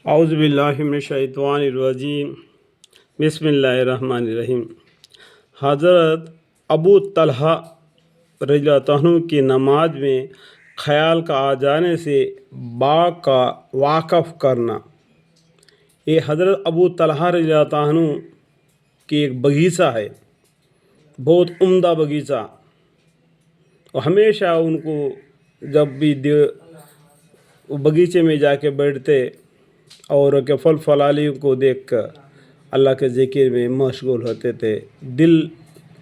اعوذ باللہ من الشیطان الرجیم بسم اللہ الرحمن الرحیم۔ حضرت ابو طلحہ رضی اللہ عنہ کی نماز میں خیال کا آ جانے سے باغ کا واقف کرنا۔ یہ حضرت ابو طلحہ رضی اللہ عنہ کی ایک باغیچہ ہے، بہت عمدہ باغیچہ، اور ہمیشہ ان کو جب بھی وہ باغیچے میں جا کے بیٹھتے اور کہ پھل پھلالیوں کو دیکھ کر اللہ کے ذکر میں مشغول ہوتے تھے۔ دل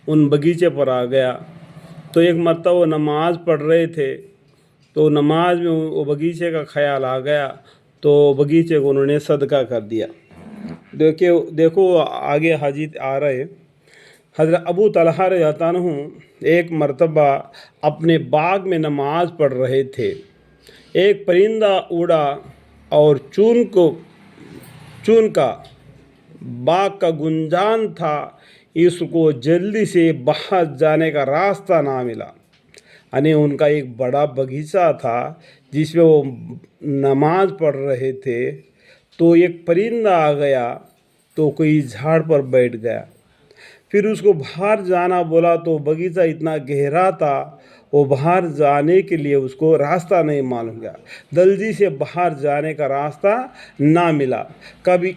ان باغیچے پر آ گیا، تو ایک مرتبہ وہ نماز پڑھ رہے تھے، تو نماز میں وہ باغیچے کا خیال آ گیا، تو باغیچے کو انہوں نے صدقہ کر دیا۔ دیکھو آگے حدیث آ رہے، حضرت ابو طلحہ رضی اللہ عنہ ایک مرتبہ اپنے باغ میں نماز پڑھ رہے تھے۔ ایک پرندہ اڑا اور چون کا باغ کا گنجان تھا، اس کو جلدی سے باہر جانے کا راستہ نہ ملا۔ یعنی ان کا ایک بڑا باغیچہ تھا جس میں وہ نماز پڑھ رہے تھے، تو ایک پرندہ آ گیا تو کوئی جھاڑ پر بیٹھ گیا۔ پھر اس کو باہر جانا بولا تو باغیچہ اتنا گہرا تھا، وہ باہر جانے کے لیے اس کو راستہ نہیں معلوم گیا، جلدی سے باہر جانے کا راستہ نہ ملا۔ کبھی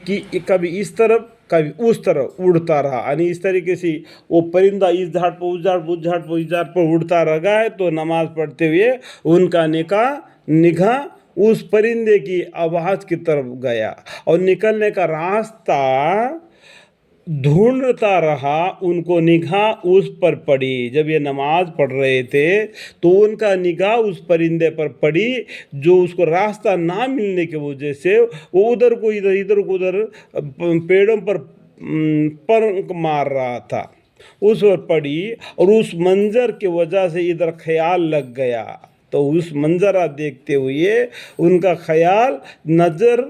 اس طرف کبھی اس طرف اڑتا رہا، یعنی اس طریقے سے وہ پرندہ اس جھاڑ پر اس جھاڑ پر اس جھاڑ پر اس جھاڑ پر اڑتا رہا ہے، تو نماز پڑھتے ہوئے ان کا نگاہ اس پرندے کی آواز کی طرف گیا اور نکلنے کا راستہ ڈھونڈتا رہا۔ ان کو نگاہ اس پر پڑی، جب یہ نماز پڑھ رہے تھے تو ان کا نگاہ اس پرندے پر پڑی، جو اس کو راستہ نہ ملنے کی وجہ سے وہ ادھر کو ادھر پیڑوں پر پنکھ مار رہا تھا، اس پر پڑی، اور اس منظر کی وجہ سے ادھر خیال لگ گیا۔ تو اس منظرہ دیکھتے ہوئے ان کا خیال نظر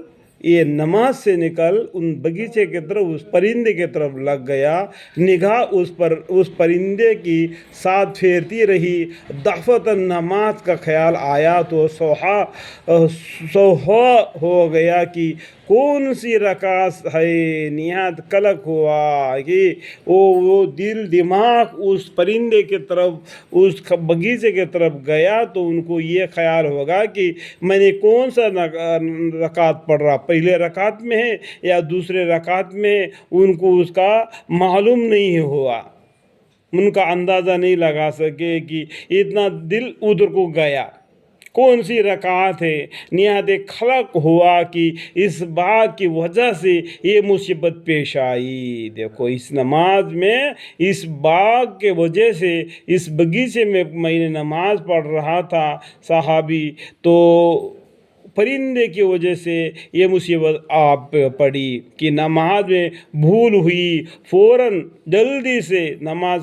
یہ نماز سے نکل ان باغیچے کی طرف اس پرندے کی طرف لگ گیا۔ نگاہ اس پرندے کی ساتھ پھیرتی رہی، دفعتاً نماز کا خیال آیا تو سوہا ہو گیا کہ کون سی رکعت ہے، نہایت قلق ہوا کہ وہ دل دماغ اس پرندے کی طرف اس باغیچے کی طرف گیا، تو ان کو یہ خیال ہوگا کہ میں نے کون سا رکعت پڑھ رہا، پہلے رکعت میں ہے یا دوسرے رکعت میں، ان کو اس کا معلوم نہیں ہوا، ان کا اندازہ نہیں لگا سکے کہ اتنا دل ادھر کو گیا، کون سی رکعت ہے۔ نہایت قلق ہوا کہ اس باغ کی وجہ سے یہ مصیبت پیش آئی۔ دیکھو اس نماز میں، اس باغ کے وجہ سے، اس باغیچے میں میں نے نماز پڑھ رہا تھا صحابی، تو پرندے کی وجہ سے یہ مصیبت آپ پڑی کہ نماز میں بھول ہوئی، فوراً جلدی سے نماز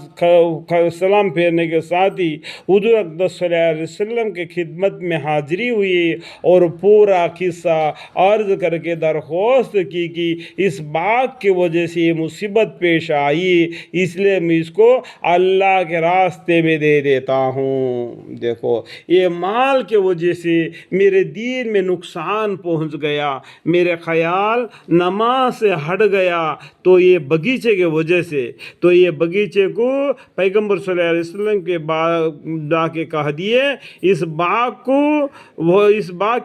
سلام پھیرنے کے ساتھ ہی حضور اقدس صلی اللہ علیہ وسلم کے خدمت میں حاضری ہوئی اور پورا قصہ عرض کر کے درخواست کی کہ اس باغ کی وجہ سے یہ مصیبت پیش آئی، اس لیے میں اس کو اللہ کے راستے میں دے دیتا ہوں۔ دیکھو یہ مال کی وجہ سے میرے دین میں نقصان پہنچ گیا، میرے خیال نماز سے ہٹ گیا، تو یہ باغیچے کی وجہ سے، تو یہ باغیچے کو پیغمبر صلی اللہ علیہ وسلم کے جا کے کہہ دیے، اس باغ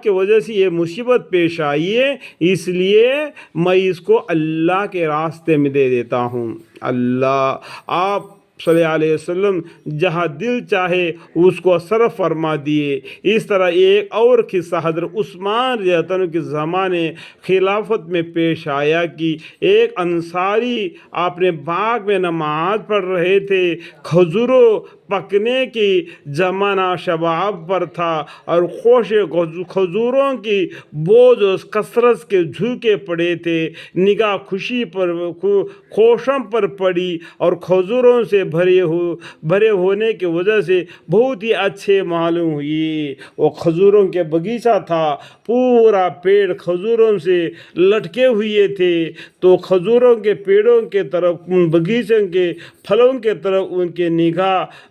کی وجہ سے یہ مصیبت پیش آئی ہے، اس لیے میں اس کو اللہ کے راستے میں دے دیتا ہوں۔ اللہ آپ صلی اللہ علیہ وسلم جہاں دل چاہے اس کو صرف فرما دیے۔ اس طرح ایک اور قصہ حضرت عثمان رضی اللہ عنہ کے زمانے خلافت میں پیش آیا کہ ایک انصاری اپنے باغ میں نماز پڑھ رہے تھے، کھجوروں پکنے کی زمانہ شباب پر تھا، اور کھجوروں کی بوجھ اور کثرت کے جھوکے پڑے تھے، نگاہ خوشم پر پڑی اور کھجوروں سے بھرے ہونے کی وجہ سے بہت ہی اچھے معلوم ہوئی۔ وہ کھجوروں کے باغیچہ تھا، پورا پیڑ کھجوروں سے لٹکے ہوئے تھے، تو کھجوروں کے پیڑوں کے طرف، باغیچوں کے پھلوں کے طرف ان کے نگاہ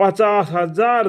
50,000